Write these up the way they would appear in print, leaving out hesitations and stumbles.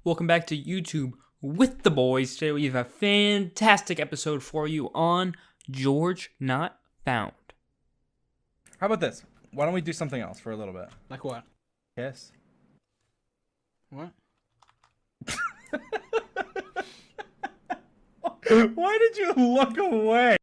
Welcome back to YouTube with the boys. Today we have a fantastic episode for you on George Not Found. How about this? Why don't we do something else for a little bit? Like what? Kiss. What? Why did you look away?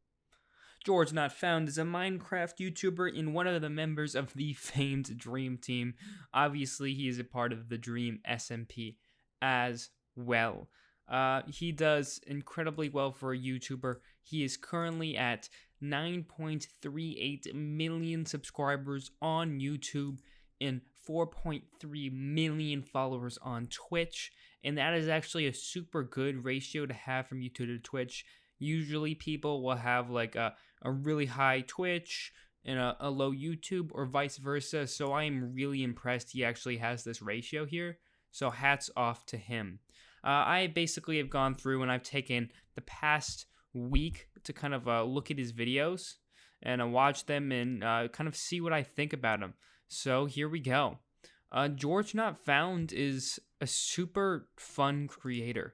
George Not Found is a Minecraft YouTuber and one of the members of the famed Dream Team. Obviously, he is a part of the Dream SMP as well. He does incredibly well for a YouTuber. He is currently at 9.38 million subscribers on YouTube and 4.3 million followers on Twitch. And that is actually a super good ratio to have from YouTube to Twitch. Usually people will have like a really high Twitch and a low YouTube or vice versa. So I am really impressed he actually has this ratio here. So hats off to him. I basically have gone through and I've taken the past week to kind of look at his videos and watch them and kind of see what I think about him. So here we go. George Not Found is a super fun creator.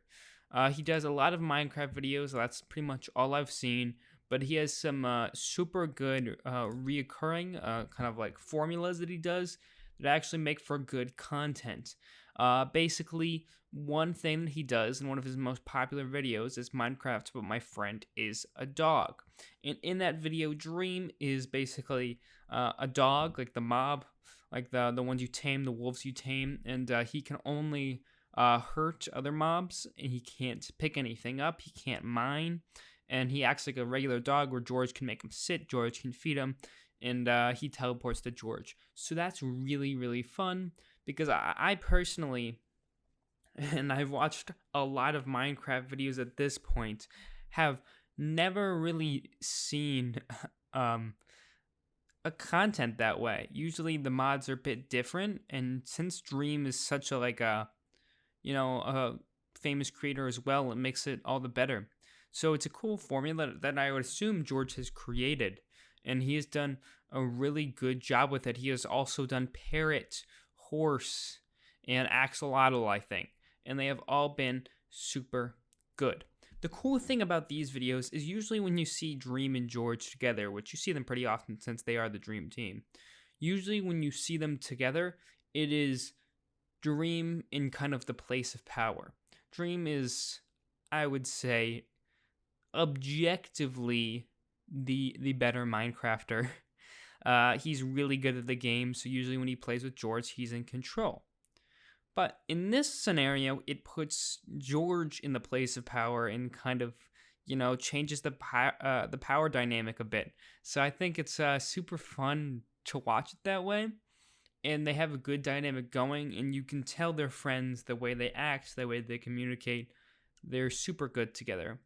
He does a lot of Minecraft videos. That's pretty much all I've seen. But he has some super good reoccurring kind of like formulas that he does that actually make for good content. Basically, one thing that he does in one of his most popular videos is Minecraft, but my friend is a dog. And in that video, Dream is basically a dog, like the mob, like the ones you tame, the wolves you tame, and he can only hurt other mobs, and he can't pick anything up, he can't mine, and he acts like a regular dog where George can make him sit, George can feed him, and he teleports to George. So that's really, really fun, because I personally, and I've watched a lot of Minecraft videos at this point, have never really seen a content that way. Usually the mods are a bit different, and since Dream is such a a famous creator as well, it makes it all the better. So it's a cool formula that I would assume George has created, and he has done a really good job with it. He has also done Parrot, Horse, and Axolotl, I think, and they have all been super good. The cool thing about these videos is usually when you see Dream and George together, which you see them pretty often since they are the Dream Team, usually when you see them together, it is Dream in kind of the place of power. Dream is, I would say, objectively the better Minecrafter. He's really good at the game, so usually when he plays with George, he's in control. But in this scenario, it puts George in the place of power and kind of, changes the power dynamic a bit. So I think it's super fun to watch it that way. And they have a good dynamic going, and you can tell they're friends, the way they act, the way they communicate. They're super good together.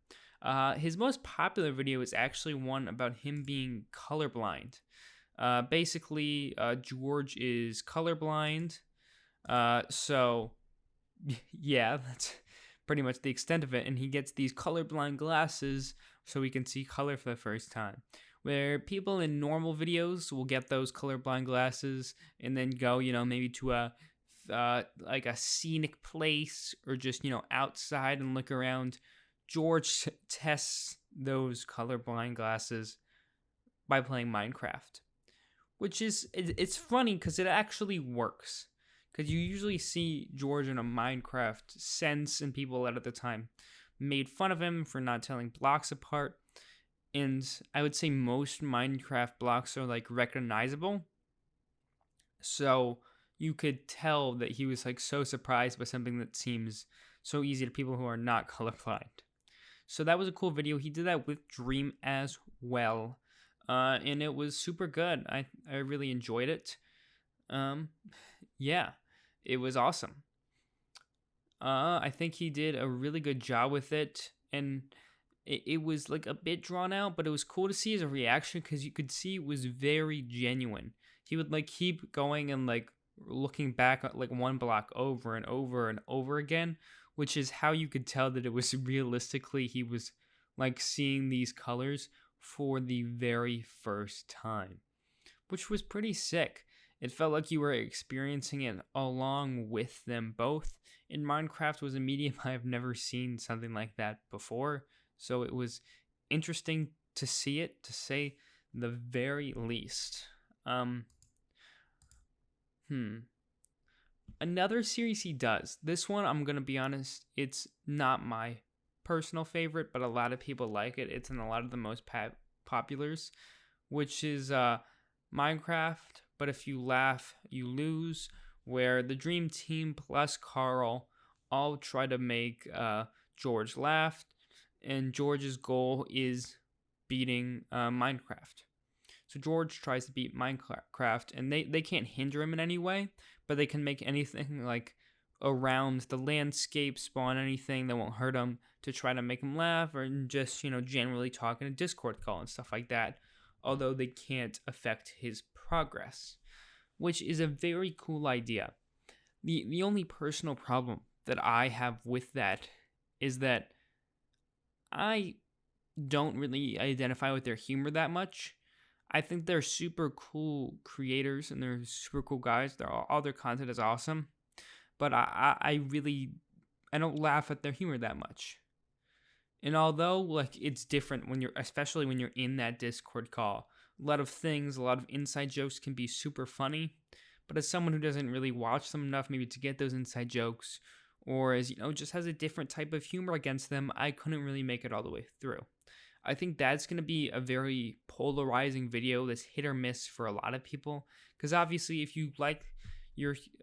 His most popular video is actually one about him being colorblind. Basically, George is colorblind. So, yeah, that's pretty much the extent of it. And he gets these colorblind glasses so he can see color for the first time. Where people in normal videos will get those colorblind glasses and then go, maybe to a scenic place or just, outside and look around. George tests those colorblind glasses by playing Minecraft, which is, it's funny because it actually works. Because you usually see George in a Minecraft sense, and people at the time made fun of him for not telling blocks apart. And I would say most Minecraft blocks are like recognizable. So you could tell that he was like so surprised by something that seems so easy to people who are not colorblind. So that was a cool video. He did that with Dream as well. And it was super good. I really enjoyed it. Yeah, it was awesome. I think he did a really good job with it. And it was like a bit drawn out, but it was cool to see his reaction because you could see it was very genuine. He would like keep going and like looking back at like one block over and over and over again, which is how you could tell that it was realistically he was like seeing these colors for the very first time, which was pretty sick. It felt like you were experiencing it along with them both. And Minecraft was a medium I've never seen something like that before, so it was interesting to see it, to say the very least. Another series he does. This one, I'm gonna be honest, it's not my personal favorite, but a lot of people like it. It's in a lot of the most populars, which is Minecraft. But if you laugh, you lose. Where the Dream Team plus Carl all try to make George laugh, and George's goal is beating Minecraft. So George tries to beat Minecraft, and they can't hinder him in any way, but they can make anything like around the landscape spawn anything that won't hurt him to try to make him laugh, or just, generally talk in a Discord call and stuff like that, although they can't affect his progress, which is a very cool idea. The only personal problem that I have with that is that I don't really identify with their humor that much. I think they're super cool creators and they're super cool guys. All their content is awesome, but I don't laugh at their humor that much. And although it's different especially when you're in that Discord call, a lot of inside jokes can be super funny. But as someone who doesn't really watch them enough, maybe to get those inside jokes, or just has a different type of humor against them, I couldn't really make it all the way through. I think that's going to be a very polarizing video that's hit or miss for a lot of people. Because obviously, if you like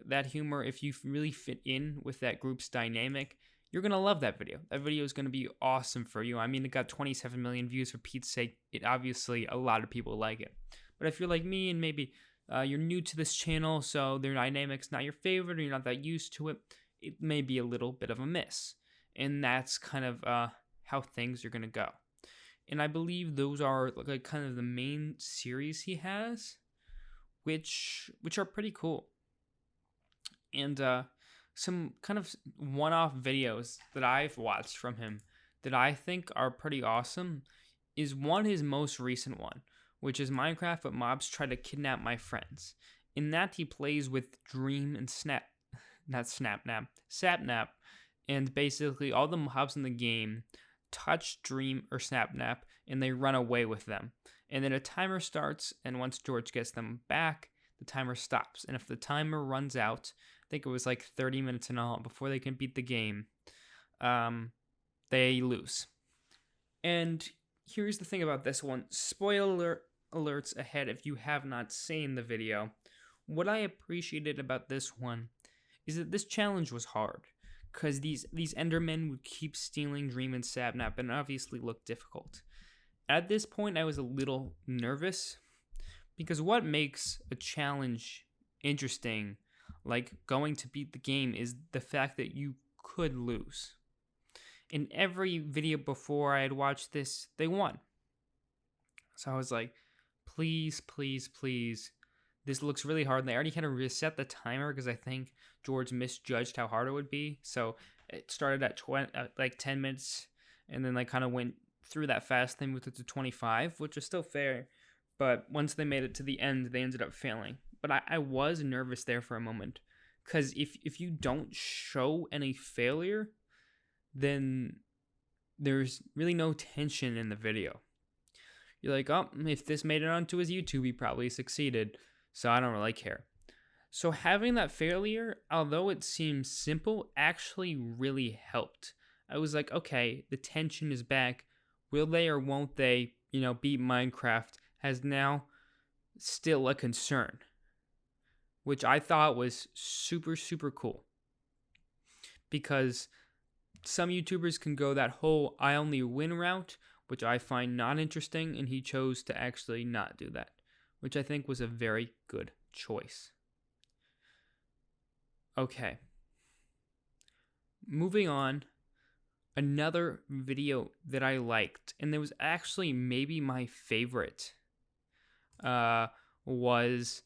that humor, if you really fit in with that group's dynamic, you're going to love that video. That video is going to be awesome for you. I mean, it got 27 million views, for Pete's sake. It obviously, a lot of people like it. But if you're like me and maybe you're new to this channel, so their dynamic's not your favorite, or you're not that used to it, it may be a little bit of a miss. And that's kind of how things are going to go. And I believe those are kind of the main series he has, which are pretty cool. And some kind of one-off videos that I've watched from him that I think are pretty awesome is his most recent one, which is Minecraft but mobs try to kidnap my friends. In that, he plays with Dream and Sapnap, and basically all the mobs in the game touch Dream or Sapnap and they run away with them. And then a timer starts, and once George gets them back, the timer stops. And if the timer runs out, I think it was 30 minutes in all before they can beat the game, they lose. And here's the thing about this one. Spoiler alerts ahead if you have not seen the video. What I appreciated about this one is that this challenge was hard, because these Endermen would keep stealing Dream and Sapnap, and obviously looked difficult. At this point, I was a little nervous, because what makes a challenge interesting, like going to beat the game, is the fact that you could lose. In every video before I had watched this, they won. So I was like, please, please, please. This looks really hard. And they already had to reset the timer because I think George misjudged how hard it would be. So it started at 10 minutes and then kind of went through that fast. They moved it to 25, which is still fair. But once they made it to the end, they ended up failing. But I was nervous there for a moment, because if you don't show any failure, then there's really no tension in the video. You're like, oh, if this made it onto his YouTube, he probably succeeded, so I don't really care. So having that failure, although it seems simple, actually really helped. I was like, okay, the tension is back. Will they or won't they, beat Minecraft, has now still a concern, which I thought was super, super cool. Because some YouTubers can go that whole I only win route, which I find not interesting, and he chose to actually not do that, which I think was a very good choice. Okay. Moving on, another video that I liked, and it was actually maybe my favorite, was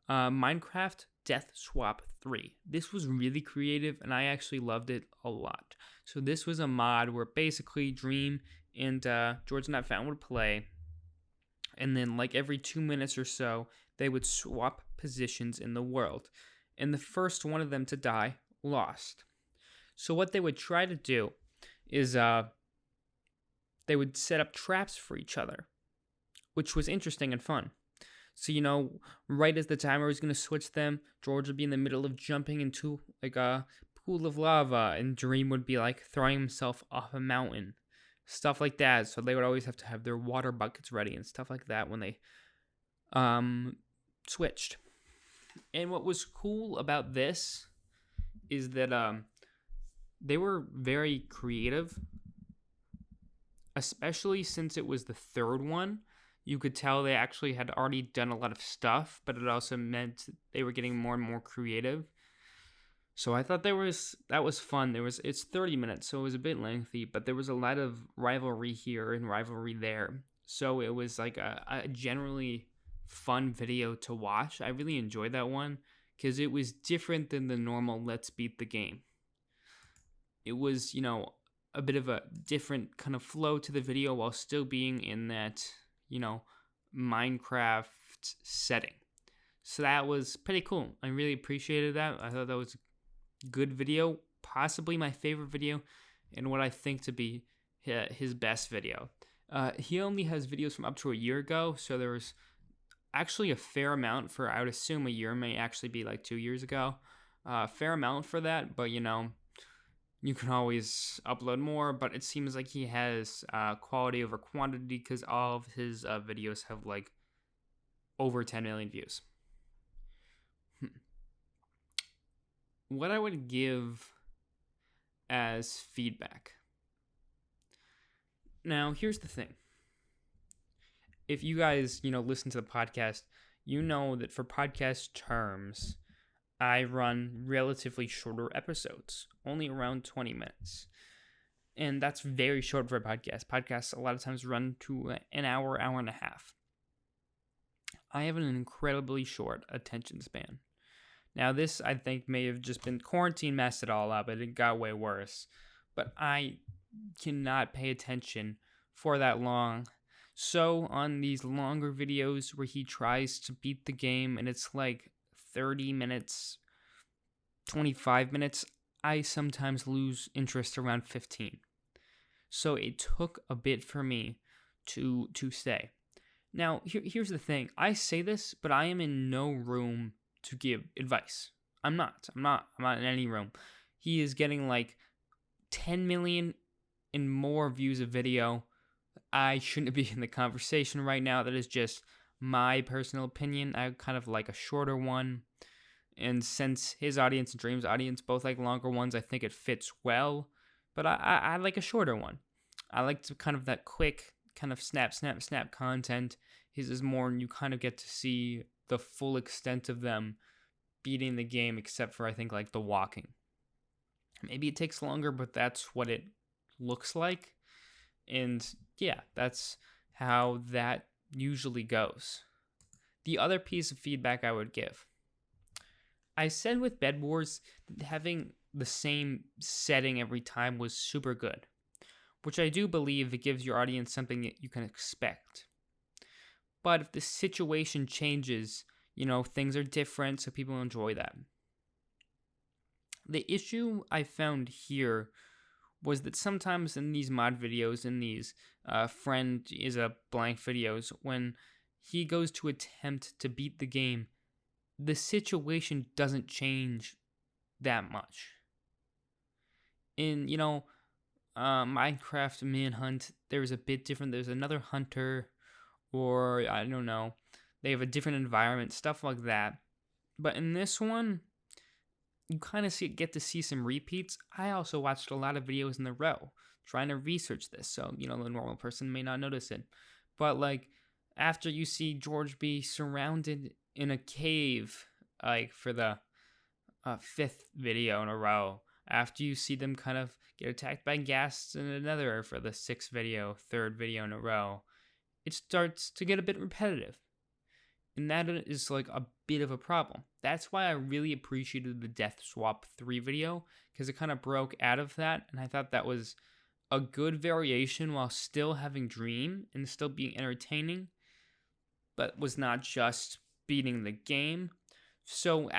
Minecraft Death Swap 3. This was really creative, and I actually loved it a lot. So this was a mod where basically Dream and GeorgeNotFound would play, and then every 2 minutes or so, they would swap positions in the world, and the first one of them to die lost. So what they would try to do is they would set up traps for each other, which was interesting and fun. So, right as the timer was going to switch them, George would be in the middle of jumping into like a pool of lava, and Dream would be like throwing himself off a mountain. Stuff like that. So they would always have to have their water buckets ready and stuff like that when they switched. And what was cool about this is that they were very creative, especially since it was the third one. You could tell they actually had already done a lot of stuff, but it also meant they were getting more and more creative. So I thought that was fun. It's 30 minutes, so it was a bit lengthy, but there was a lot of rivalry here and rivalry there. So it was like a generally fun video to watch. I really enjoyed that one because it was different than the normal let's beat the game. It was, a bit of a different kind of flow to the video while still being in that, Minecraft setting. So that was pretty cool. I really appreciated that. I thought that was a good video, possibly my favorite video, and what I think to be his best video. He only has videos from up to a year ago, so there was actually a fair amount for, I would assume a year may actually be like 2 years ago. Fair amount for that, but you can always upload more, but it seems like he has quality over quantity because all of his videos have like over 10 million views. What I would give as feedback. Now, here's the thing. If you guys, listen to the podcast, you know that for podcast terms, I run relatively shorter episodes, only around 20 minutes. And that's very short for a podcast. Podcasts a lot of times run to an hour, hour and a half. I have an incredibly short attention span. Now, this, I think, may have just been quarantine messed it all up, and it got way worse. But I cannot pay attention for that long. So, on these longer videos where he tries to beat the game, and it's like 30 minutes, 25 minutes, I sometimes lose interest around 15. So, it took a bit for me to stay. Now, here's the thing. I say this, but I am in no room to give advice. I'm not in any room. He is getting like 10 million and more views a video. I shouldn't be in the conversation right now. That is just my personal opinion. I kind of like a shorter one. And since his audience and Dream's audience both like longer ones, I think it fits well. But I like a shorter one. I like to kind of that quick kind of snap content. His is more, and you kind of get to see the full extent of them beating the game, except for I think like the walking. Maybe it takes longer, but that's what it looks like. And yeah, that's how that usually goes. The other piece of feedback I would give. I said with Bed Wars, having the same setting every time was super good, which I do believe it gives your audience something that you can expect. But if the situation changes, things are different, so people enjoy that. The issue I found here was that sometimes in these mod videos, in these friend is a blank videos, when he goes to attempt to beat the game, the situation doesn't change that much. In, Minecraft Manhunt, there's a bit different. There's another hunter, or I don't know. They have a different environment, stuff like that. But in this one, you kind of get to see some repeats. I also watched a lot of videos in a row trying to research this, so, the normal person may not notice it. But, like, after you see George be surrounded in a cave, like, for the 5th video in a row, after you see them kind of get attacked by ghasts in another for the 6th video, 3rd video in a row, it starts to get a bit repetitive. And that is like a bit of a problem. That's why I really appreciated the Death Swap 3 video, because it kind of broke out of that, and I thought that was a good variation while still having Dream and still being entertaining, but was not just beating the game. So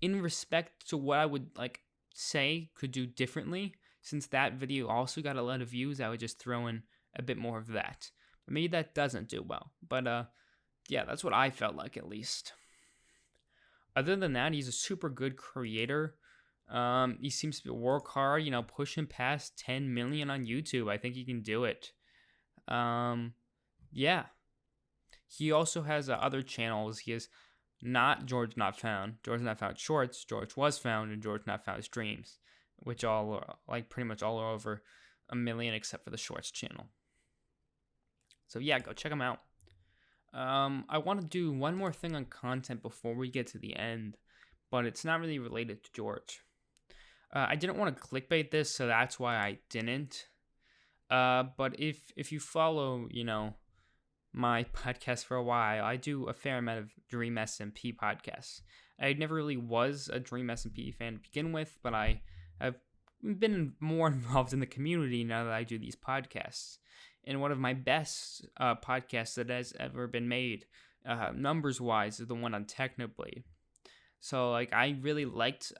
in respect to what I would like say could do differently, since that video also got a lot of views, I would just throw in a bit more of that. But maybe that doesn't do well. But yeah, that's what I felt like at least. Other than that, he's a super good creator. He seems to work hard, pushing past 10 million on YouTube. I think he can do it. Yeah. He also has other channels. He has not George Not Found, George Not Found Shorts, George Was Found, and George Not Found Streams, which all are, like, pretty much all are over 1 million except for the Shorts channel. So yeah, go check him out. I want to do one more thing on content before we get to the end, but it's not really related to George. I didn't want to clickbait this, so that's why I didn't. But if you follow, my podcast for a while, I do a fair amount of Dream SMP podcasts. I never really was a Dream SMP fan to begin with, but I have been more involved in the community now that I do these podcasts. And one of my best podcasts that has ever been made, numbers-wise, is the one on Technoblade. So, like, I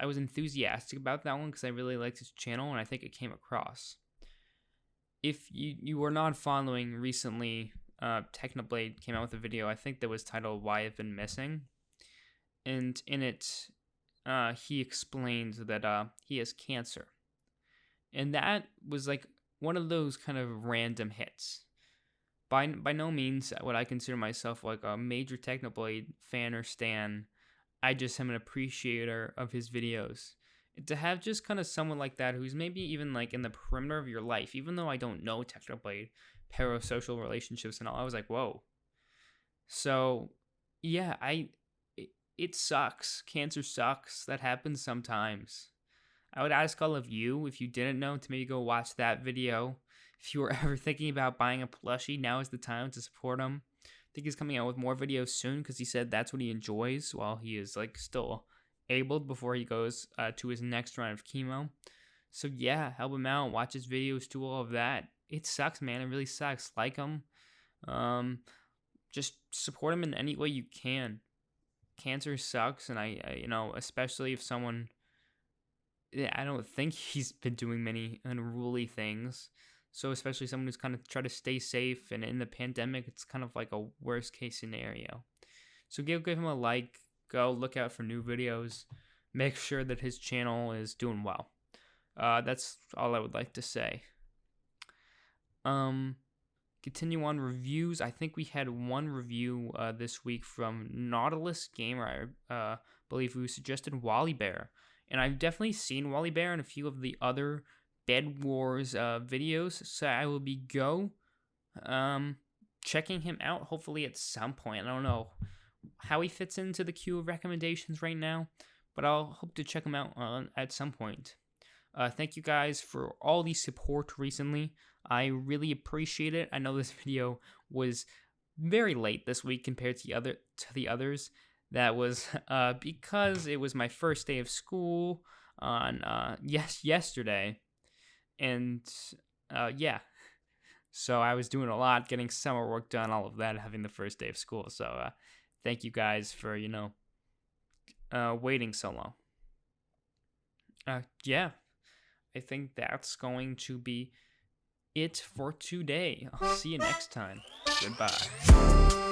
was enthusiastic about that one because I really liked his channel, and I think it came across. If you were not following recently, Technoblade came out with a video, I think that was titled Why I've Been Missing. And in it, he explained that he has cancer. And that was, like, one of those kind of random hits. By no means would I consider myself like a major Technoblade fan or stan. I just am an appreciator of his videos. And to have just kind of someone like that who's maybe even like in the perimeter of your life, even though I don't know Technoblade, parasocial relationships and all, I was like, whoa. So yeah, it sucks. Cancer sucks. That happens sometimes. I would ask all of you, if you didn't know, to maybe go watch that video. If you were ever thinking about buying a plushie, now is the time to support him. I think he's coming out with more videos soon because he said that's what he enjoys while he is like still able before he goes to his next round of chemo. So yeah, help him out. Watch his videos, do all of that. It sucks, man. It really sucks. Like him. Just support him in any way you can. Cancer sucks, and I especially if someone... I don't think he's been doing many unruly things. So especially someone who's kind of trying to stay safe, and in the pandemic, it's kind of like a worst case scenario. So give him a like. Go look out for new videos. Make sure that his channel is doing well. That's all I would like to say. Continue on reviews. I think we had one review this week from Nautilus Gamer, I believe, who suggested Wally Bear. And I've definitely seen Wally Bear in a few of the other Bed Wars videos, so I will be checking him out hopefully at some point. I don't know how he fits into the queue of recommendations right now, but I'll hope to check him out at some point. Thank you guys for all the support recently. I really appreciate it. I know this video was very late this week compared to the others. That was because it was my first day of school on yesterday, and yeah, so I was doing a lot, getting summer work done, all of that, having the first day of school. So thank you guys for waiting so long. Yeah, I think that's going to be it for today. I'll see you next time. Goodbye.